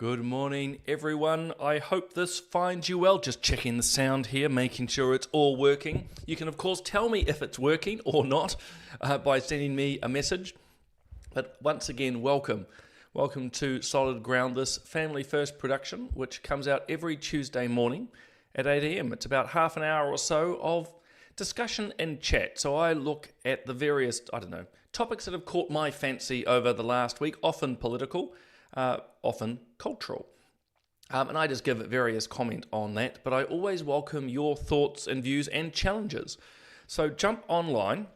Good morning, everyone. I hope this finds you well. Just checking the sound here, making sure it's all working. You can, of course, tell me if it's working or not by sending me a message. But once again, welcome. Welcome to Solid Ground, this Family First production, which comes out every Tuesday morning at 8 a.m. It's about half an hour or so of discussion and chat. So I look at the various, topics that have caught my fancy over the last week, often political, often cultural. And I just give various comment on that, but I always welcome your thoughts and views and challenges. So jump online,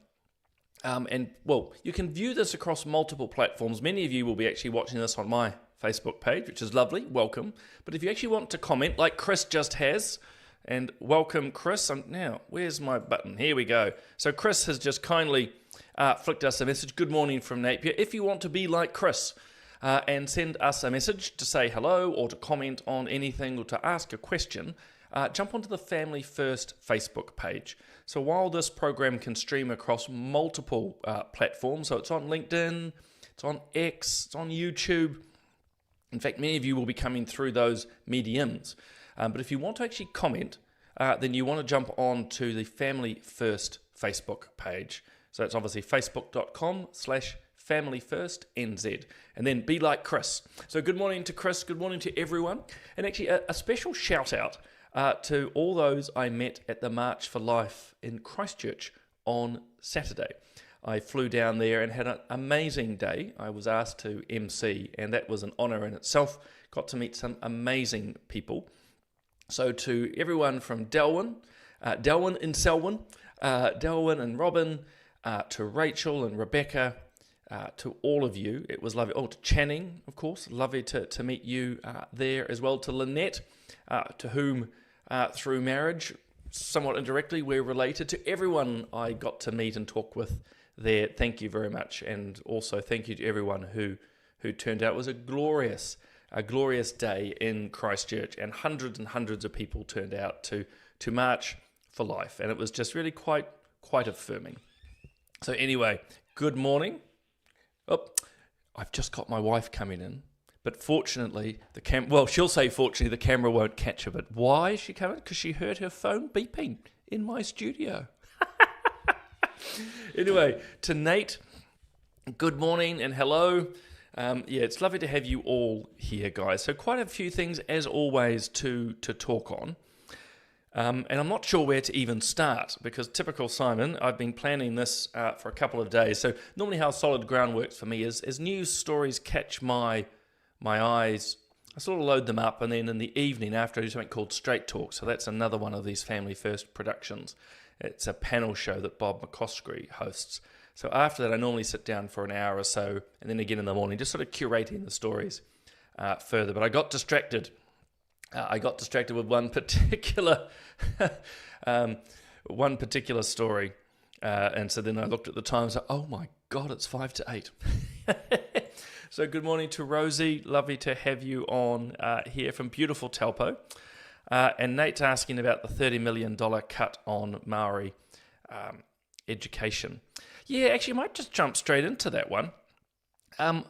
you can view this across multiple platforms. Many of you will be actually watching this on my Facebook page, which is lovely, welcome. But if you actually want to comment, like Chris just has, and welcome Chris. Now, where's my button? Here we go. So Chris has just kindly flicked us a message. Good morning from Napier. If you want to be like Chris, and send us a message to say hello or to comment on anything or to ask a question, jump onto the Family First Facebook page. So while this program can stream across multiple platforms, so it's on LinkedIn, it's on X, it's on YouTube. In fact, many of you will be coming through those mediums. But if you want to actually comment, then you want to jump on to the Family First Facebook page. So it's obviously facebook.com/FamilyFirstNZ, and then be like Chris. So good morning to Chris, good morning to everyone, and actually a special shout out to all those I met at the March for Life in Christchurch on Saturday. I flew down there and had an amazing day. I was asked to MC, and that was an honour in itself. Got to meet some amazing people. So to everyone from Delwyn and Selwyn, Delwyn and Robin, to Rachel and Rebecca, to all of you, it was lovely. Oh, to Channing, of course, lovely to meet you there as well. To Lynette, to whom through marriage, somewhat indirectly, we're related. To everyone I got to meet and talk with there, thank you very much. And also thank you to everyone who turned out. It was a glorious day in Christchurch, and hundreds of people turned out to March for Life, and it was just really quite affirming. So anyway, good morning. Oh, I've just got my wife coming in, but fortunately she'll say fortunately the camera won't catch her, but why is she coming? Because she heard her phone beeping in my studio. Anyway, to Nate, good morning and hello. It's lovely to have you all here, guys. So quite a few things, as always, to talk on. And I'm not sure where to even start, because typical Simon, I've been planning this for a couple of days. So normally how Solid Ground works for me is as news stories catch my eyes, I sort of load them up, and then in the evening after I do something called Straight Talk. So that's another one of these Family First productions. It's a panel show that Bob McCoskrie hosts. So after that, I normally sit down for an hour or so, and then again in the morning, just sort of curating the stories further. But I got distracted. With one particular story, and so then I looked at the time and said, "Oh my God, it's 5 to 8." So good morning to Rosie. Lovely to have you on here from beautiful Taupo. And Nate's asking about the $30 million cut on Maori education. Yeah, actually, I might just jump straight into that one. I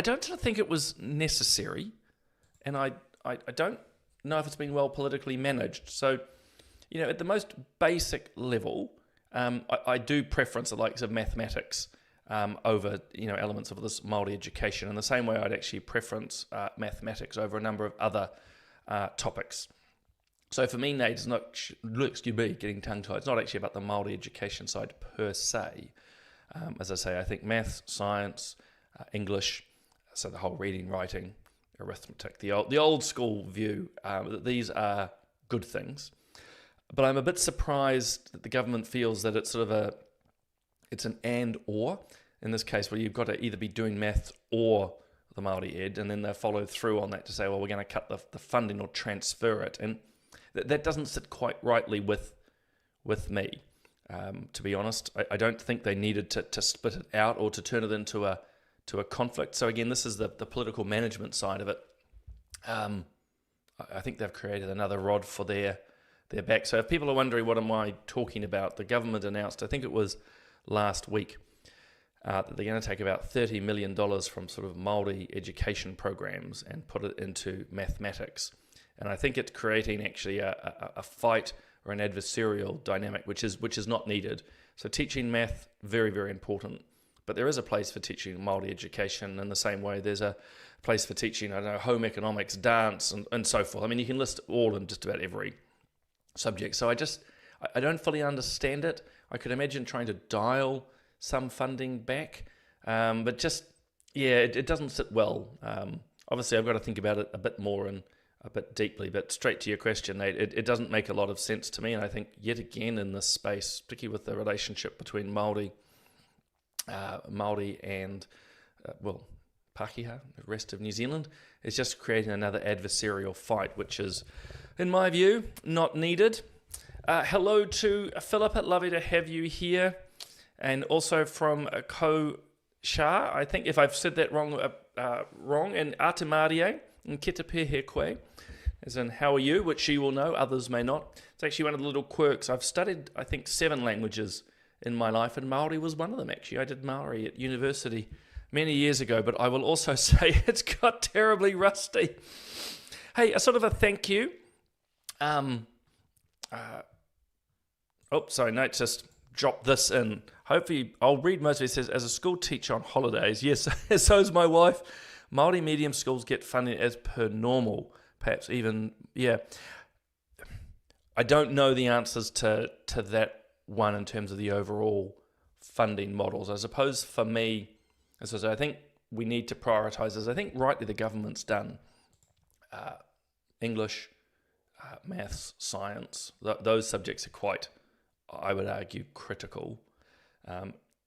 don't think it was necessary, and I don't know if it's been well politically managed. So, at the most basic level, I do preference the likes of mathematics over, elements of this Māori education, in the same way I'd actually preference mathematics over a number of other topics. So for me, Nate, it's not, getting tongue-tied, it's not actually about the Māori education side per se. As I say, I think maths, science, English, so the whole reading, writing, arithmetic, the old school view, that these are good things. But I'm a bit surprised that the government feels that it's sort of it's an and or, in this case, where you've got to either be doing maths or the Māori Ed, and then they follow through on that to say, well, we're going to cut the funding or transfer it. And that doesn't sit quite rightly with me, to be honest. I don't think they needed to split it out or to turn it into a conflict. So again, this is the political management side of it. I think they've created another rod for their back. So if people are wondering what am I talking about, the government announced, I think it was last week, that they're going to take about $30 million from sort of Māori education programs and put it into mathematics. And I think it's creating actually a fight or an adversarial dynamic, which is not needed. So teaching math, very, very important. But there is a place for teaching Māori education in the same way there's a place for teaching, I don't know, home economics, dance, and so forth. I mean, you can list all in just about every subject. So I don't fully understand it. I could imagine trying to dial some funding back, but just, yeah, it doesn't sit well. Obviously, I've got to think about it a bit more and a bit deeply, but straight to your question, Nate, it doesn't make a lot of sense to me, and I think yet again in this space, particularly with the relationship between Māori and, Pākehā, the rest of New Zealand, is just creating another adversarial fight, which is, in my view, not needed. Hello to Philippa, lovely to have you here. And also from Ko Shah, I think if I've said that wrong, and Atemarie and Kitapehe Koe, as in how are you, which she will know, others may not. It's actually one of the little quirks. I've studied, I think, 7 languages in my life, and Māori was one of them, actually. I did Māori at university many years ago, but I will also say it's got terribly rusty. Hey, a sort of a thank you. Sorry, no, just drop this in. Hopefully, I'll read most of it. It says, as a school teacher on holidays, yes, so is my wife. Māori medium schools get funding as per normal, perhaps even, yeah. I don't know the answers to that one in terms of the overall funding models. I suppose for me, as I think we need to prioritise, as I think rightly the government's done, English, maths, science, those subjects are quite, I would argue, critical.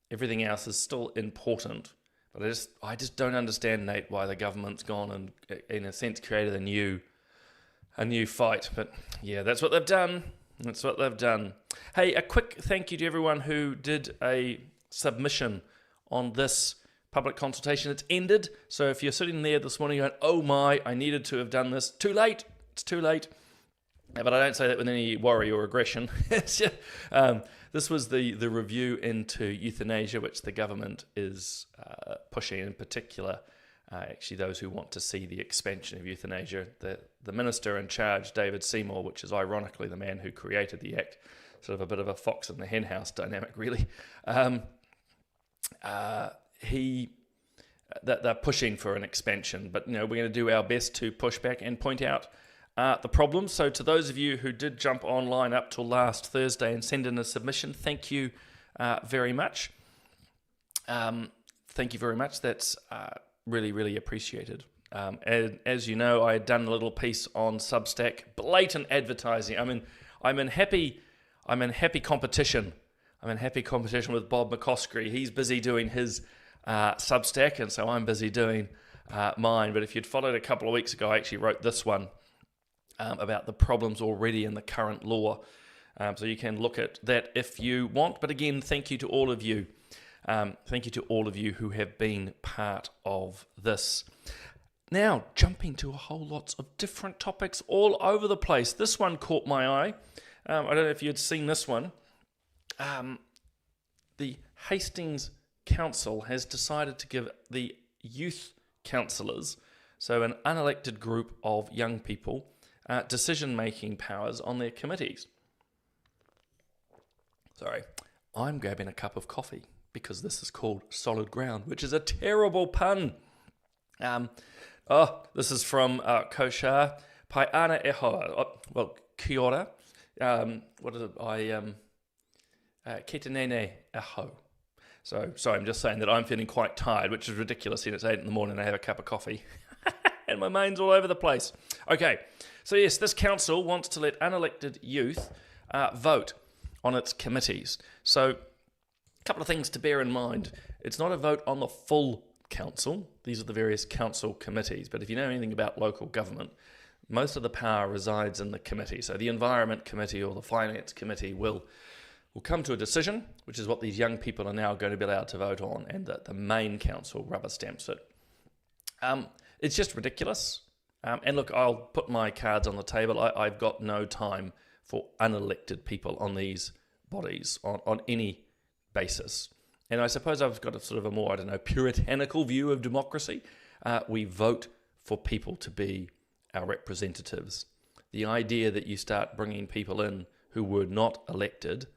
Everything else is still important, but I just don't understand, Nate, why the government's gone and, in a sense, created a new fight. But yeah, that's what they've done. That's what they've done. Hey, a quick thank you to everyone who did a submission on this public consultation. It's ended, so if you're sitting there this morning going, oh my, I needed to have done this, too late. It's too late. But I don't say that with any worry or aggression. This was the review into euthanasia, which the government is pushing, in particular, actually those who want to see the expansion of euthanasia. The minister in charge, David Seymour, which is ironically the man who created the act, sort of a bit of a fox in the hen house dynamic, really. They're pushing for an expansion, but we're going to do our best to push back and point out the problems. So to those of you who did jump online up till last Thursday and send in a submission, thank you very much. Thank you very much. That's really, really appreciated. And as you know, I had done a little piece on Substack, blatant advertising. I'm in happy competition. I'm in happy competition with Bob McCoskrie. He's busy doing his Substack, and so I'm busy doing mine. But if you'd followed a couple of weeks ago, I actually wrote this one about the problems already in the current law. So you can look at that if you want. But again, thank you to all of you. Thank you to all of you who have been part of this. Now, jumping to a whole lot of different topics all over the place. This one caught my eye. I don't know if you'd seen this one. The Hastings Council has decided to give the youth councillors, so an unelected group of young people, decision-making powers on their committees. Sorry, I'm grabbing a cup of coffee because this is called Solid Ground, which is a terrible pun. This is from Ko Shah. Pai ana e hoa. Kia ora. What is it? Ketanene aho. So, sorry, I'm just saying that I'm feeling quite tired, which is ridiculous. It's 8 in the morning and I have a cup of coffee. And my mind's all over the place. Okay, so yes, this council wants to let unelected youth vote on its committees. So, a couple of things to bear in mind. It's not a vote on the full council. These are the various council committees. But if you know anything about local government, most of the power resides in the committee. So the Environment Committee or the Finance Committee will come to a decision, which is what these young people are now going to be allowed to vote on, and the main council rubber stamps it. It's just ridiculous. And look, I'll put my cards on the table. I've got no time for unelected people on these bodies on any basis. And I suppose I've got a sort of a more, puritanical view of democracy. We vote for people to be our representatives. The idea that you start bringing people in who were not elected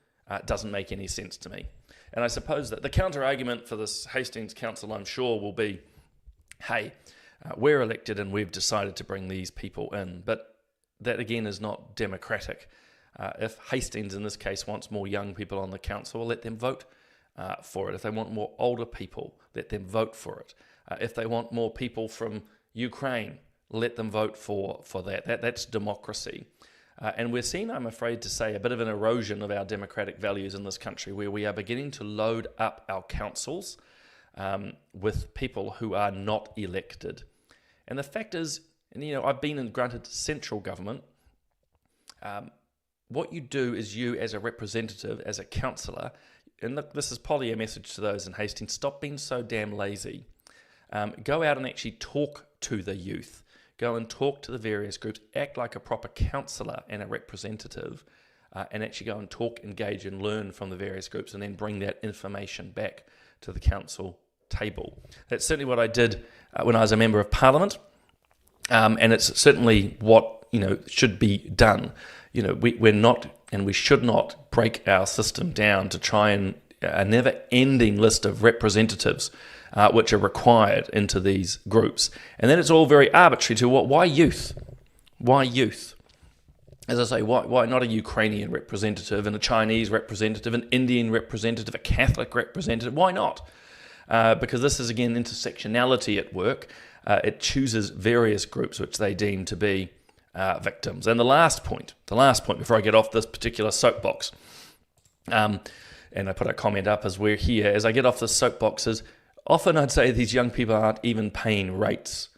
doesn't make any sense to me. And I suppose that the counter-argument for this Hastings Council, I'm sure, will be, hey, we're elected and we've decided to bring these people in. But that, again, is not democratic. If Hastings, in this case, wants more young people on the council, let them vote for it. If they want more older people, let them vote for it. If they want more people from Ukraine, let them vote for that. That's democracy. And we're seeing, I'm afraid to say, a bit of an erosion of our democratic values in this country, where we are beginning to load up our councils with people who are not elected. And the fact is, and I've been granted central government. What you do is you, as a representative, as a councillor, and look, this is probably a message to those in Hastings, stop being so damn lazy. Go out and actually talk to the youth. Go and talk to the various groups. Act like a proper counsellor and a representative, and actually go and talk, engage, and learn from the various groups, and then bring that information back to the council table. That's certainly what I did when I was a member of Parliament, and it's certainly what should be done. We're not, and we should not break our system down to try and a never-ending list of representatives which are required into these groups. And then it's all very arbitrary to why youth? Why youth? As I say, why not a Ukrainian representative and a Chinese representative, an Indian representative, a Catholic representative? Why not? Because this is, again, intersectionality at work. It chooses various groups which they deem to be victims. And the last point before I get off this particular soapbox, and I put a comment up as we're here, as I get off this soapbox, is often I'd say these young people aren't even paying rates,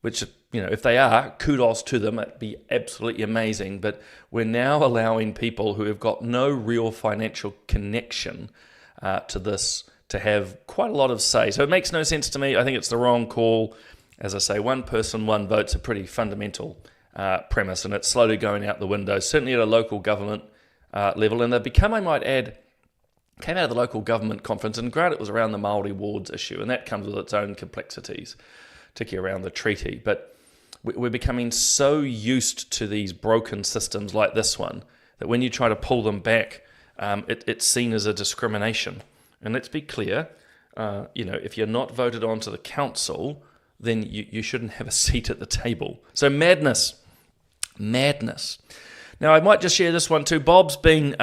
which, if they are, kudos to them, it'd be absolutely amazing. But we're now allowing people who have got no real financial connection to this to have quite a lot of say. So it makes no sense to me. I think it's the wrong call. As I say, one person, one vote's a pretty fundamental premise, and it's slowly going out the window, certainly at a local government level. And they've become, I might add, came out of the local government conference, and granted it was around the Māori wards issue, and that comes with its own complexities, particularly around the treaty. But we're becoming so used to these broken systems like this one that when you try to pull them back, it's seen as a discrimination. And let's be clear, if you're not voted onto the council, then you shouldn't have a seat at the table. So madness. Now, I might just share this one too. Bob's been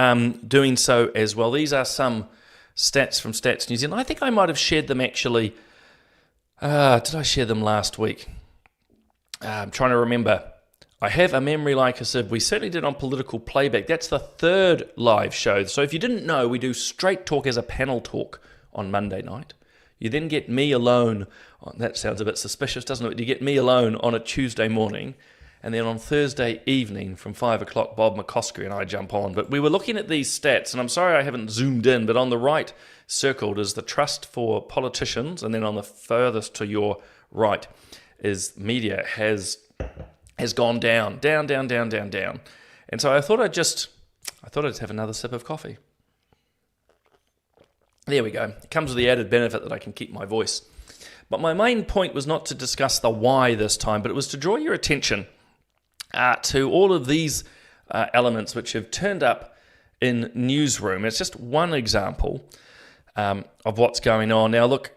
doing so as well. These are some stats from Stats New Zealand. I think I might have shared them actually. Did I share them last week? I'm trying to remember. I have a memory like a sieve. We certainly did on Political Playback. That's the third live show. So if you didn't know, we do Straight Talk as a panel talk on Monday night. You then get me alone. That sounds a bit suspicious, doesn't it? You get me alone on a Tuesday morning. And then on Thursday evening from 5 o'clock, Bob McCoskey and I jump on. But we were looking at these stats, and I'm sorry I haven't zoomed in, but on the right circled is the trust for politicians, and then on the furthest to your right is media has gone down. And so I thought I'd have another sip of coffee. There we go. It comes with the added benefit that I can keep my voice. But my main point was not to discuss the why this time, but it was to draw your attention to all of these elements which have turned up in Newsroom. It's just one example of what's going on. Now, look,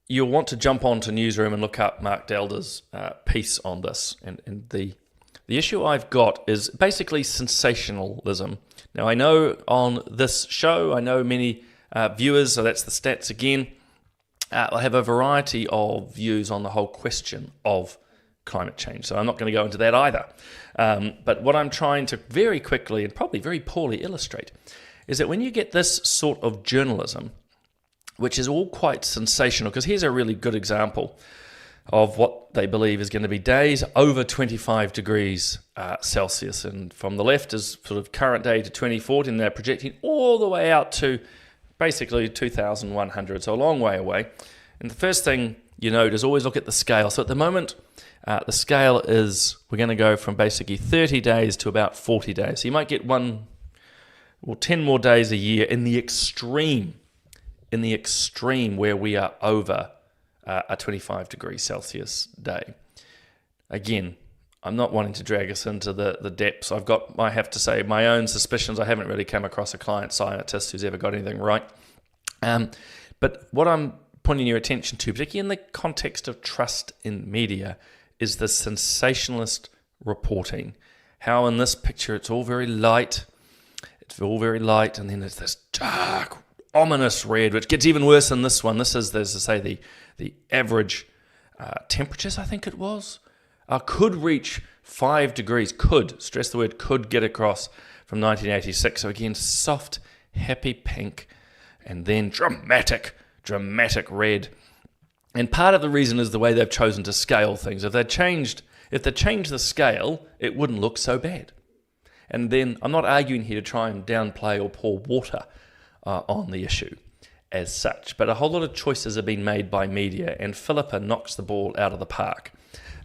you'll want to jump onto Newsroom and look up Mark Delder's piece on this. And the issue I've got is basically sensationalism. Now, I know on this show, I know many viewers, so that's the stats again, I have a variety of views on the whole question of climate change, so I'm not going to go into that either. But what I'm trying to very quickly and probably very poorly illustrate is that when you get this sort of journalism, which is all quite sensational, because here's a really good example of what they believe is going to be days over 25 degrees Celsius, and from the left is sort of current day to 2040, and they're projecting all the way out to basically 2100, so a long way away. And the first thing you note is always look at the scale. So at the moment, the scale is, we're going to go from basically 30 days to about 40 days. So you might get 10 more days a year in the extreme in the extreme where we are over a 25 degrees Celsius day. Again, I'm not wanting to drag us into the depths. I have to say, my own suspicions. I haven't really come across a client scientist who's ever got anything right. But what I'm pointing your attention to, particularly in the context of trust in media, is the sensationalist reporting. How in this picture it's all very light. It's all very light, and then there's this dark, ominous red, which gets even worse than this one. This is, as I say, the average temperatures, I think it was, could reach 5 degrees. Could, stress the word could, get across from 1986. So again, soft, happy pink, and then dramatic red. And part of the reason is the way they've chosen to scale things. If they changed the scale, it wouldn't look so bad. And then I'm not arguing here to try and downplay or pour water on the issue as such, but a whole lot of choices have been made by media, and Philippa knocks the ball out of the park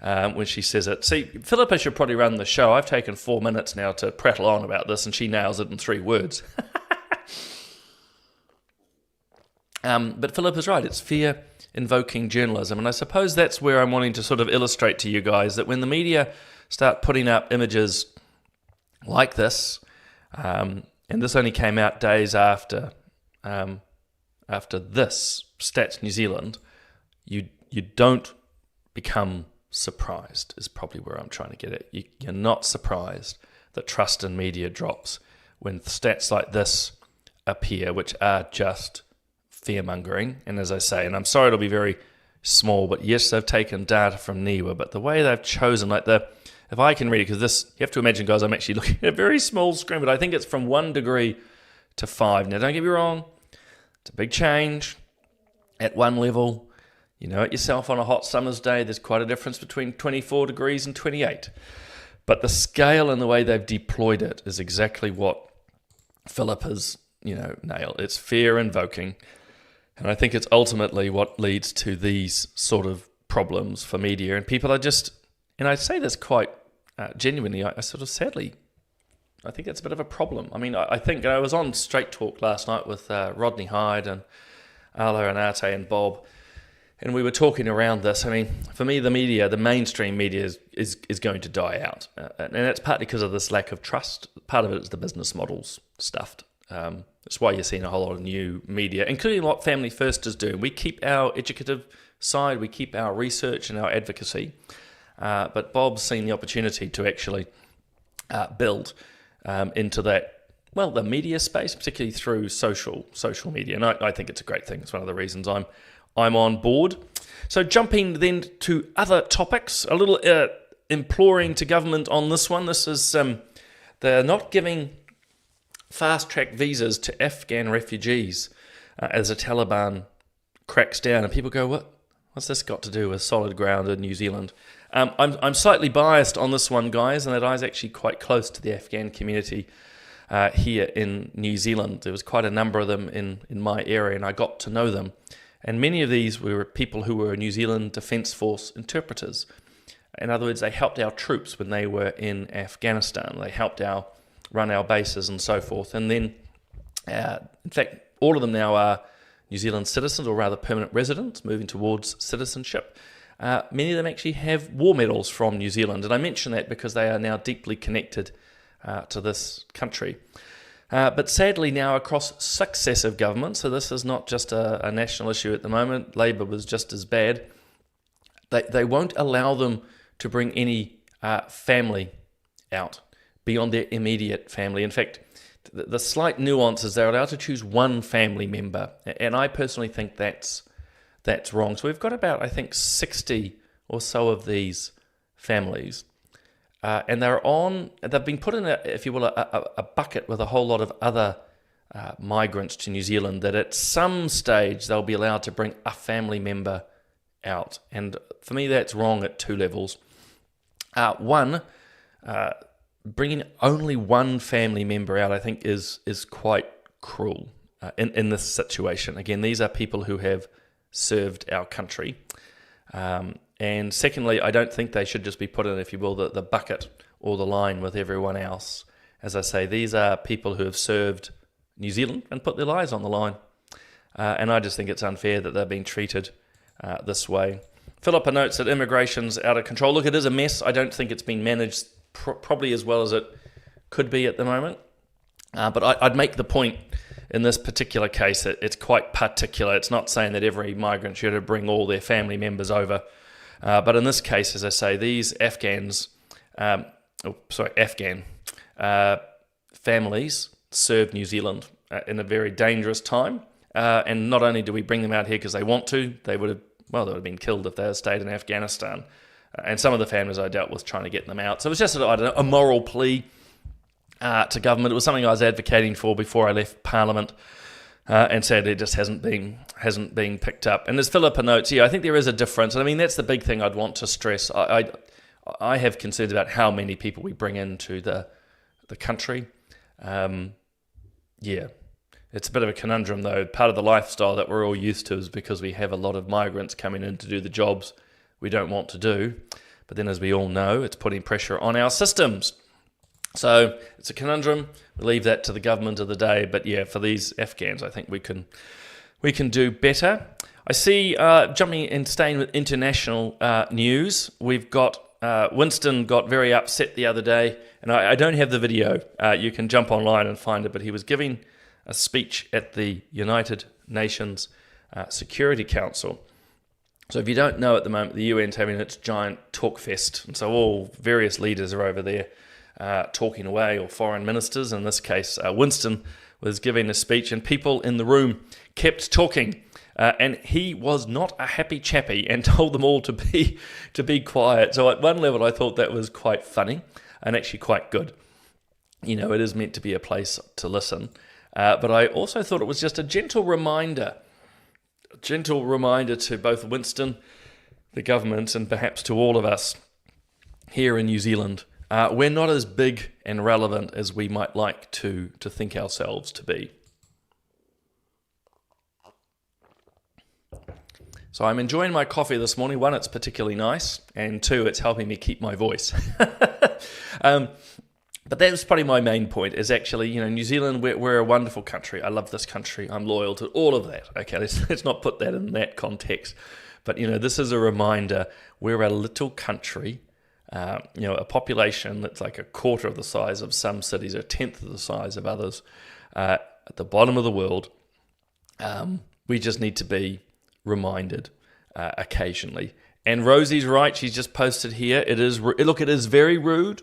when she says it. See, Philippa should probably run the show. I've taken 4 minutes now to prattle on about this, and she nails it in 3 words. But Philippa's right. It's fear-invoking journalism, and I suppose that's where I'm wanting to sort of illustrate to you guys that when the media start putting up images like this, and this only came out days after this Stats New Zealand, you don't become surprised, is probably where I'm trying to get at. You're not surprised that trust in media drops when stats like this appear, which are just fear-mongering. And as I say, and I'm sorry it'll be very small, but yes, they've taken data from NIWA, but the way they've chosen, if I can read it, because this, you have to imagine, guys, I'm actually looking at a very small screen, but I think it's from 1 degree to 5. Now, don't get me wrong, it's a big change at one level. You know it yourself, on a hot summer's day, there's quite a difference between 24 degrees and 28. But the scale and the way they've deployed it is exactly what Philippa's, nailed. It's fear-invoking. And I think it's ultimately what leads to these sort of problems for media. And people are just, and I say this quite genuinely, I sort of sadly, I think that's a bit of a problem. I mean, I think I was on Straight Talk last night with Rodney Hyde and Arlo and Arte and Bob, and we were talking around this. I mean, for me, the mainstream media is going to die out. And that's partly because of this lack of trust. Part of it is the business models stuffed. That's why you're seeing a whole lot of new media, including what Family First is doing. We keep our educative side, we keep our research and our advocacy, but Bob's seen the opportunity to actually build into that, well, the media space, particularly through social media, and I think it's a great thing. It's one of the reasons I'm on board. So jumping then to other topics, a little imploring to government on this one. This is they're not giving fast-track visas to Afghan refugees as the Taliban cracks down, and people go, what's this got to do with solid ground in New Zealand? I'm slightly biased on this one, guys, and that I was actually quite close to the Afghan community here in New Zealand. There was quite a number of them in my area, and I got to know them. And many of these were people who were New Zealand Defence Force interpreters. In other words, they helped our troops when they were in Afghanistan. They helped run our bases and so forth. And then, in fact, all of them now are New Zealand citizens, or rather permanent residents, moving towards citizenship. Many of them actually have war medals from New Zealand. And I mention that because they are now deeply connected to this country. But sadly now across successive governments, so this is not just a national issue at the moment, Labour was just as bad, they won't allow them to bring any family out beyond their immediate family. In fact, the slight nuance is they're allowed to choose one family member, and I personally think that's wrong. So we've got about, I think, 60 or so of these families. And they've been put in, if you will, a bucket with a whole lot of other migrants to New Zealand, that at some stage they'll be allowed to bring a family member out. And for me, that's wrong at 2 levels. One, bringing only one family member out, I think, is quite cruel in this situation. Again, these are people who have served our country. And secondly, I don't think they should just be put in, if you will, the bucket or the line with everyone else. As I say, these are people who have served New Zealand and put their lives on the line. and I just think it's unfair that they're being treated this way. Philippa notes that immigration's out of control. Look, it is a mess. I don't think it's been managed probably as well as it could be at the moment. But I'd make the point in this particular case that it's quite particular. It's not saying that every migrant should bring all their family members over. But in this case, as I say, these Afghan families served New Zealand in a very dangerous time. And not only do we bring them out here because they want to, they would have been killed if they had stayed in Afghanistan. And some of the families I dealt with trying to get them out. So it was just a moral plea to government. It was something I was advocating for before I left Parliament. And sadly, it just hasn't been picked up. And as Philippa notes, I think there is a difference. And I mean, that's the big thing I'd want to stress. I have concerns about how many people we bring into the country. It's a bit of a conundrum, though. Part of the lifestyle that we're all used to is because we have a lot of migrants coming in to do the jobs we don't want to do. But then, as we all know, it's putting pressure on our systems. So it's a conundrum. We leave that to the government of the day. But for these Afghans, I think we can do better. I see, jumping and staying with international news, we've got Winston got very upset the other day, and I don't have the video. You can jump online and find it, but he was giving a speech at the United Nations Security Council. So if you don't know, at the moment, the UN's having its giant talk fest, and so all various leaders are over there talking away, or foreign ministers. In this case, Winston was giving a speech, and people in the room kept talking. And he was not a happy chappy and told them all to be quiet. So at one level, I thought that was quite funny and actually quite good. It is meant to be a place to listen. But I also thought it was just a gentle reminder to both Winston, the government, and perhaps to all of us here in New Zealand. We're not as big and relevant as we might like to think ourselves to be. So I'm enjoying my coffee this morning. One, it's particularly nice, and two, it's helping me keep my voice. But that was probably my main point, is actually, New Zealand, we're a wonderful country. I love this country. I'm loyal to all of that. Okay, let's not put that in that context. But, this is a reminder, we're a little country, a population that's like a quarter of the size of some cities, a tenth of the size of others, at the bottom of the world. We just need to be reminded occasionally. And Rosie's right. She's just posted here. It is very rude.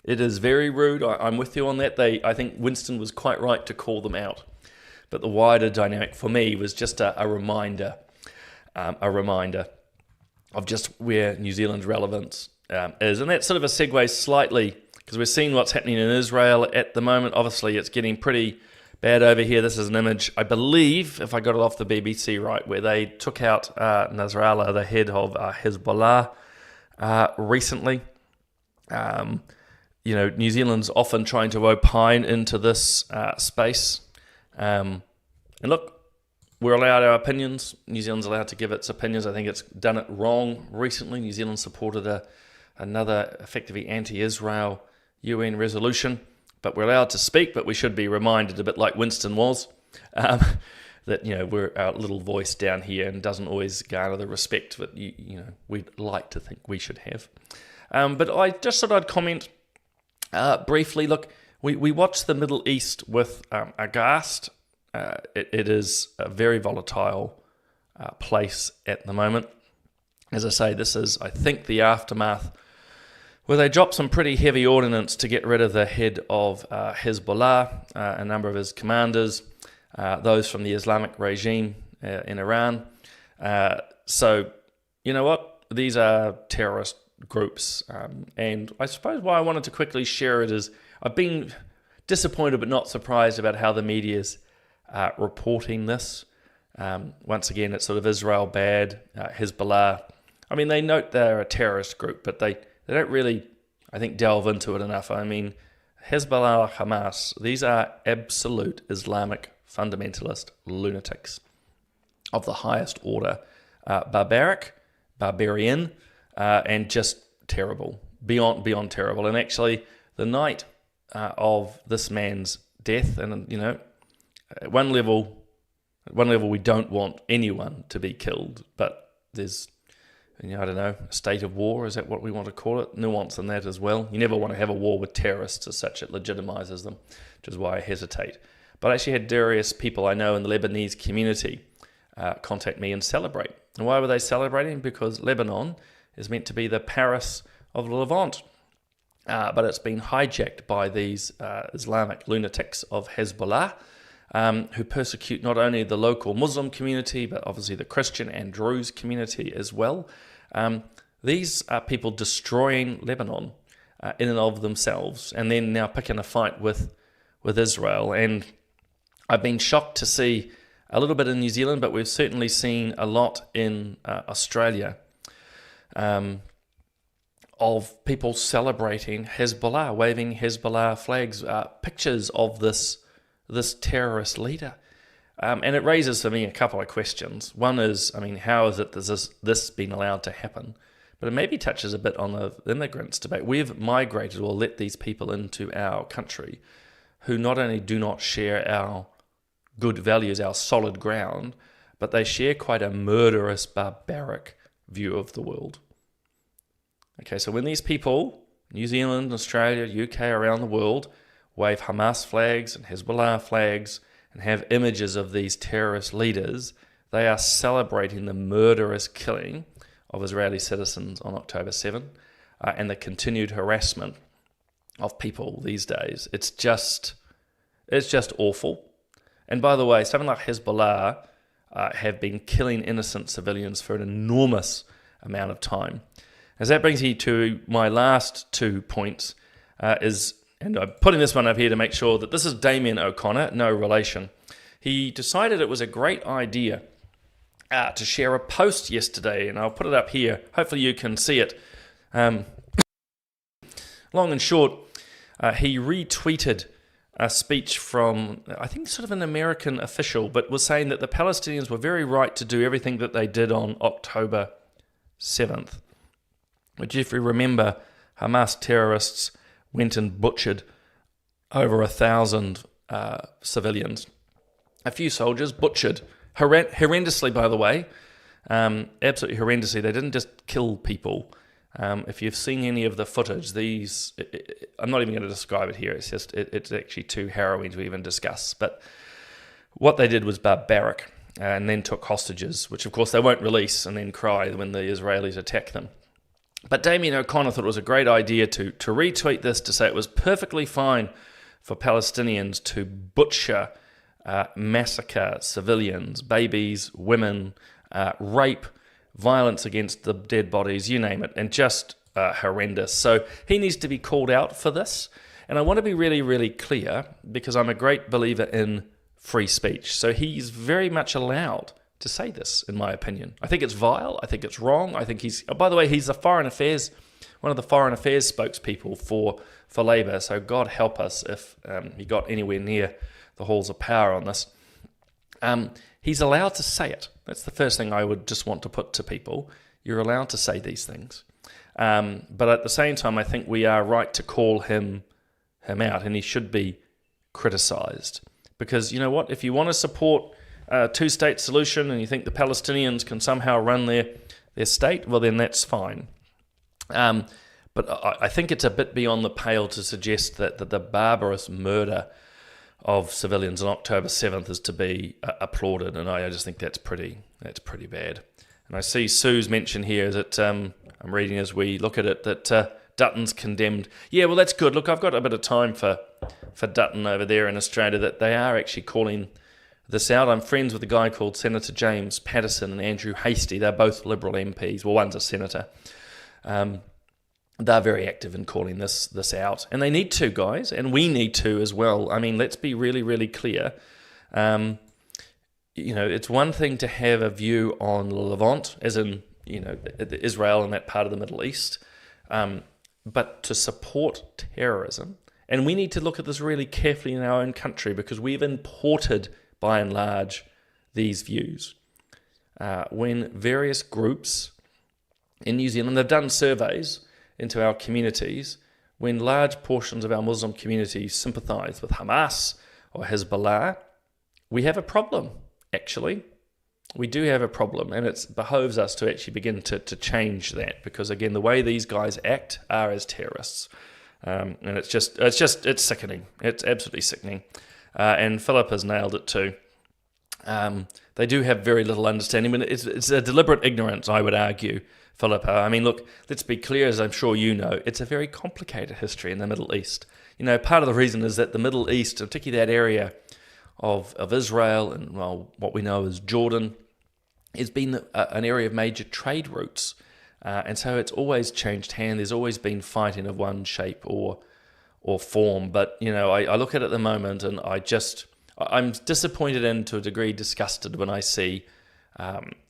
It is very rude. I'm with you on that. I think Winston was quite right to call them out. But the wider dynamic for me was just a reminder of just where New Zealand's relevance is. And that's sort of a segue slightly, because we're seeing what's happening in Israel at the moment. Obviously, it's getting pretty bad over here. This is an image, I believe, if I got it off the BBC right, where they took out Nasrallah, the head of Hezbollah, recently. New Zealand's often trying to opine into this space. And look, we're allowed our opinions. New Zealand's allowed to give its opinions. I think it's done it wrong recently. New Zealand supported another effectively anti-Israel UN resolution. But we're allowed to speak, but we should be reminded, a bit like Winston was, that, we're our little voice down here and doesn't always garner the respect that, we'd like to think we should have. But I just thought I'd comment briefly. Look, we watch the Middle East with aghast. It is a very volatile place at the moment. As I say, this is, I think, the aftermath where they dropped some pretty heavy ordnance to get rid of the head of Hezbollah, a number of his commanders, those from the Islamic regime in Iran. So, you know what? These are terrorist groups. And I suppose why I wanted to quickly share it is I've been disappointed but not surprised about how the media's reporting this. Once again, it's sort of Israel bad, Hezbollah. I mean, they note they're a terrorist group, but they don't really, I think, delve into it enough. I mean, Hezbollah, Hamas, these are absolute Islamic fundamentalist lunatics of the highest order, barbarian, and just terrible, beyond terrible. And actually, the night of this man's death, and at one level, At one level, we don't want anyone to be killed, but there's, I don't know, a state of war, is that what we want to call it? Nuance in that as well. You never want to have a war with terrorists as such. It legitimizes them, which is why I hesitate. But I actually had various people I know in the Lebanese community contact me and celebrate. And why were they celebrating? Because Lebanon is meant to be the Paris of the Levant. But it's been hijacked by these Islamic lunatics of Hezbollah, who persecute not only the local Muslim community, but obviously the Christian and Druze community as well. These are people destroying Lebanon in and of themselves, and then now picking a fight with Israel. And I've been shocked to see a little bit in New Zealand, but we've certainly seen a lot in Australia, of people celebrating Hezbollah, waving Hezbollah flags, pictures of this terrorist leader. And it raises for me a couple of questions. One is, how is it that this been allowed to happen? But it maybe touches a bit on the immigrants debate. We've migrated or let these people into our country who not only do not share our good values, our solid ground, but they share quite a murderous, barbaric view of the world. Okay, so when these people, New Zealand, Australia, UK, around the world, wave Hamas flags and Hezbollah flags and have images of these terrorist leaders, they are celebrating the murderous killing of Israeli citizens on October 7 and the continued harassment of people these days. It's just awful. And by the way, something like Hezbollah have been killing innocent civilians for an enormous amount of time. As that brings me to my last 2 points, and I'm putting this one up here to make sure that this is Damien O'Connor, no relation. He decided it was a great idea to share a post yesterday, and I'll put it up here. Hopefully you can see it. Long and short, he retweeted a speech from, I think, sort of an American official, but was saying that the Palestinians were very right to do everything that they did on October 7th. Which, if you remember, Hamas terrorists went and butchered over 1,000 civilians. A few soldiers butchered, horrendously, by the way, absolutely horrendously. They didn't just kill people. If you've seen any of the footage, I'm not even going to describe it here. It's actually too harrowing to even discuss. But what they did was barbaric, and then took hostages, which of course they won't release, and then cry when the Israelis attack them. But Damien O'Connor thought it was a great idea to retweet this, to say it was perfectly fine for Palestinians to butcher, massacre civilians, babies, women, rape, violence against the dead bodies, you name it, and just horrendous. So he needs to be called out for this. And I want to be really, really clear, because I'm a great believer in free speech. So he's very much allowed to say this, in my opinion. I think it's vile. I think it's wrong. I think by the way, he's one of the foreign affairs spokespeople for Labour. So God help us if he got anywhere near the halls of power on this. He's allowed to say it. That's the first thing I would just want to put to people. You're allowed to say these things. But at the same time, I think we are right to call him out, and he should be criticised. Because you know what? If you want to support a two-state solution and you think the Palestinians can somehow run their state, well, then that's fine. But I think it's a bit beyond the pale to suggest that the barbarous murder of civilians on October 7th is to be applauded, and I just think that's pretty bad. And I see Sue's mention here that I'm reading as we look at it that Dutton's condemned. Yeah, well, that's good. Look, I've got a bit of time for Dutton over there in Australia, that they are actually calling this out. I'm friends with a guy called Senator James Patterson and Andrew Hastie. They're both Liberal MPs. Well, one's a senator. They're very active in calling this out. And they need to, guys, and we need to as well. I mean, let's be really, really clear. It's one thing to have a view on Levant, as in, Israel and that part of the Middle East, but to support terrorism. And we need to look at this really carefully in our own country, because we've imported, by and large, these views. When various groups in New Zealand, they've done surveys into our communities, when large portions of our Muslim community sympathise with Hamas or Hezbollah, we have a problem. actually, we do have a problem, and it behoves us to actually begin to change that, because again, the way these guys act are as terrorists, and it's sickening. It's absolutely sickening, and Philip has nailed it too. They do have very little understanding, but it's a deliberate ignorance, I would argue, Philip. I mean, look, let's be clear, as I'm sure you know, it's a very complicated history in the Middle East. You know, part of the reason is that the Middle East, particularly that area of Israel and, well, what we know as Jordan, has been an area of major trade routes. And so it's always changed hand. There's always been fighting of one shape or form. But, you know, I look at it at the moment and I'm disappointed and to a degree disgusted when I see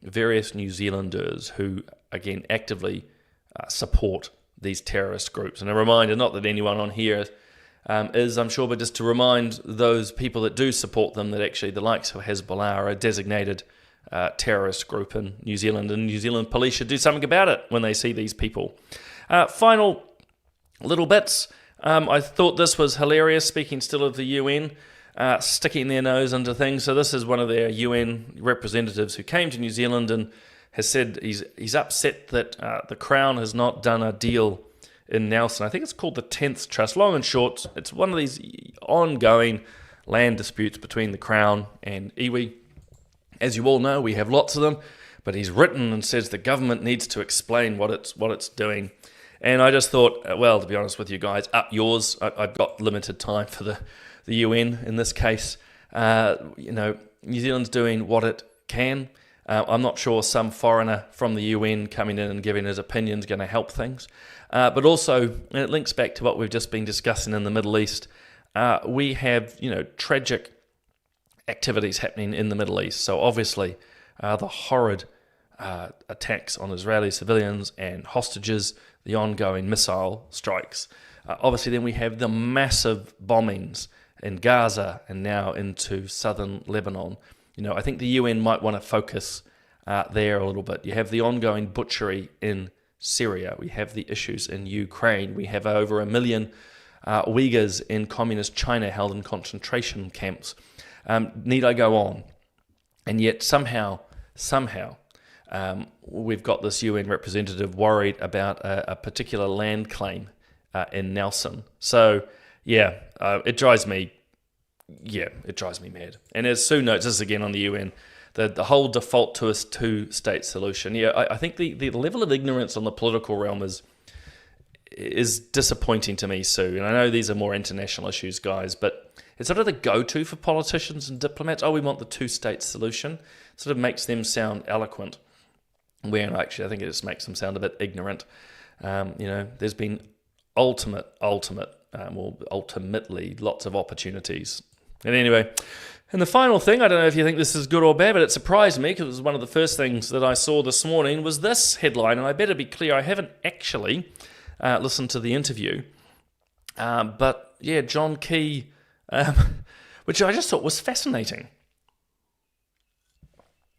various New Zealanders who, again, actively support these terrorist groups. And a reminder, not that anyone on here is, I'm sure, but just to remind those people that do support them that actually the likes of Hezbollah are a designated terrorist group in New Zealand, and New Zealand police should do something about it when they see these people. Final little bits. I thought this was hilarious, speaking still of the UN, sticking their nose into things. So this is one of their UN representatives who came to New Zealand and has said he's upset that the Crown has not done a deal in Nelson. I think it's called the 10th Trust. Long and short, it's one of these ongoing land disputes between the Crown and iwi. As you all know, we have lots of them, but he's written and says the government needs to explain what it's doing. And I just thought, well, to be honest with you guys, up yours. I've got limited time for the UN in this case. You know, New Zealand's doing what it can. I'm not sure some foreigner from the UN coming in and giving his opinion is going to help things. But also, and it links back to what we've just been discussing in the Middle East, we have, you know, tragic activities happening in the Middle East. So obviously, the horrid attacks on Israeli civilians and hostages, the ongoing missile strikes. Obviously, then we have the massive bombings in Gaza and now into southern Lebanon. You know, I think the UN might want to focus there a little bit. You have the ongoing butchery in Syria. We have the issues in Ukraine. We have over 1 million Uyghurs in communist China held in concentration camps. Need I go on? And yet somehow, we've got this UN representative worried about a particular land claim in Nelson. So, yeah, it drives me mad. And as Sue notes, this is again on the UN, the whole default to a two-state solution. Yeah, I think the level of ignorance on the political realm is disappointing to me, Sue. And I know these are more international issues, guys, but it's sort of the go-to for politicians and diplomats. Oh, we want the two-state solution. It sort of makes them sound eloquent, where actually I think it just makes them sound a bit ignorant. You know, there's been ultimately lots of opportunities. And anyway, and the final thing, I don't know if you think this is good or bad, but it surprised me because it was one of the first things that I saw this morning was this headline, and I better be clear, I haven't actually listened to the interview. But yeah, John Key, which I just thought was fascinating.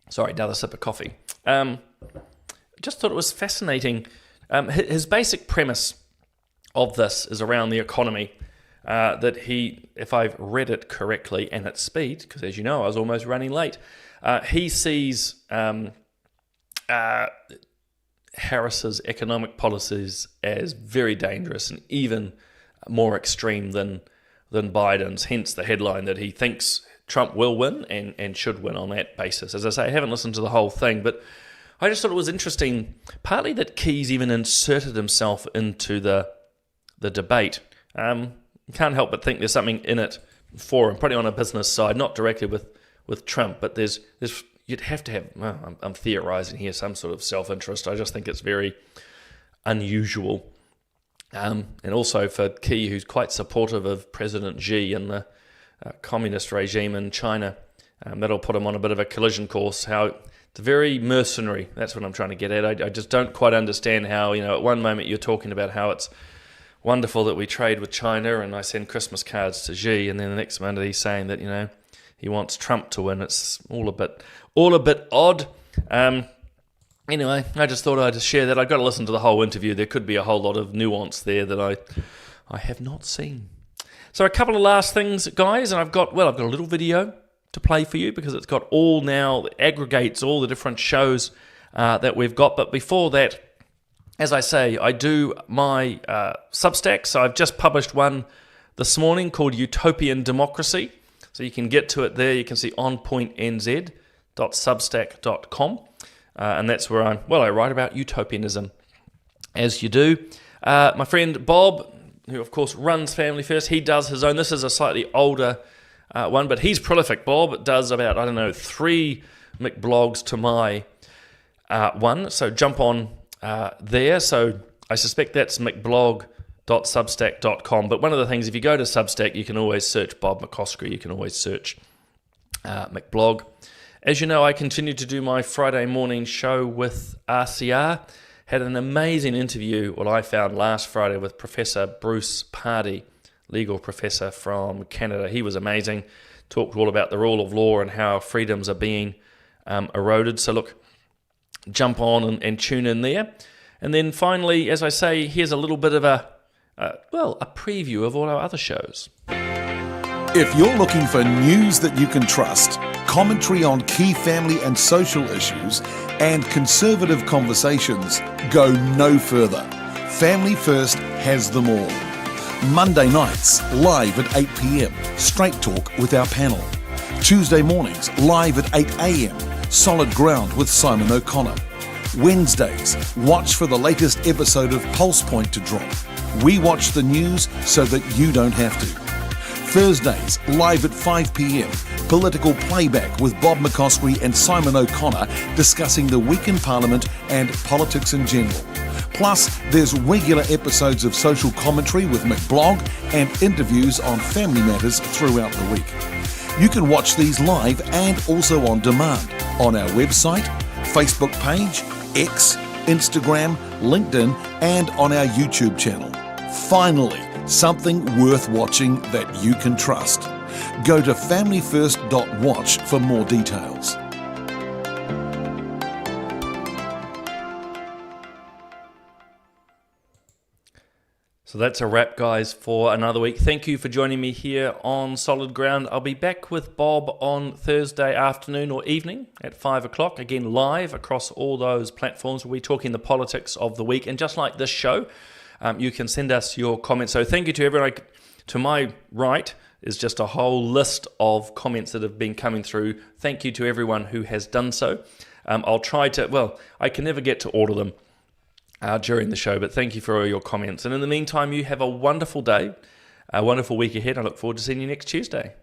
Sorry, another sip of coffee. Just thought it was fascinating. His basic premise of this is around the economy, that he, if I've read it correctly and at speed, because as you know, I was almost running late, he sees Harris's economic policies as very dangerous and even more extreme than Biden's, hence the headline that he thinks Trump will win and should win on that basis. As I say, I haven't listened to the whole thing, but I just thought it was interesting, partly that Keyes even inserted himself into the debate. Can't help but think there's something in it for him, probably on a business side, not directly with Trump, but there's you'd have to have, well, I'm theorizing here, some sort of self-interest. I just think it's very unusual. And also for Key, who's quite supportive of President Xi and the communist regime in China, that'll put him on a bit of a collision course. How it's very mercenary. That's what I'm trying to get at. I just don't quite understand how, you know, at one moment you're talking about how it's wonderful that we trade with China and I send Christmas cards to Xi, and then the next moment he's saying that, you know, he wants Trump to win. It's all a bit odd. Anyway, I just thought I'd just share that. I've got to listen to the whole interview. There could be a whole lot of nuance there that I have not seen. So a couple of last things, guys, and I've got a little video to play for you because it's got all now, it aggregates all the different shows that we've got. But before that, as I say, I do my Substack. So I've just published one this morning called Utopian Democracy. So you can get to it there. You can see onpointnz.substack.com. And that's where I write about utopianism, as you do. My friend Bob, who of course runs Family First, he does his own. This is a slightly older one, but he's prolific. Bob does about, 3 McBlogs to my one. So jump on there. So I suspect that's mcblog.substack.com. But one of the things, if you go to Substack, you can always search Bob McCoskrie. You can always search McBlog. As you know, I continue to do my Friday morning show with RCR. Had an amazing interview, I found last Friday with Professor Bruce Pardee, legal professor from Canada. He was amazing. Talked all about the rule of law and how freedoms are being eroded. So look, jump on and tune in there. And then finally, as I say, here's a little bit of a preview of all our other shows. If you're looking for news that you can trust, commentary on key family and social issues, and conservative conversations, go no further. Family First has them all. Monday nights, live at 8 p.m, Straight Talk with our panel. Tuesday mornings, live at 8 a.m, Solid Ground with Simon O'Connor. Wednesdays, watch for the latest episode of Pulse Point to drop. We watch the news so that you don't have to. Thursdays, live at 5 p.m, political playback with Bob McCoskrie and Simon O'Connor discussing the week in Parliament and politics in general. Plus, there's regular episodes of social commentary with McBlog and interviews on family matters throughout the week. You can watch these live and also on demand on our website, Facebook page, X, Instagram, LinkedIn, and on our YouTube channel. Finally, something worth watching that you can trust. Go to familyfirst.watch for more details. So that's a wrap, guys, for another week. Thank you for joining me here on Solid Ground. I'll be back with Bob on Thursday afternoon or evening at 5 o'clock, again live across all those platforms. We'll be talking the politics of the week. And just like this show, you can send us your comments. So thank you to everyone. To my right is just a whole list of comments that have been coming through. Thank you to everyone who has done so. I'll try to, I can never get to all of them during the show, but thank you for all your comments. And in the meantime, you have a wonderful day, a wonderful week ahead. I look forward to seeing you next Tuesday.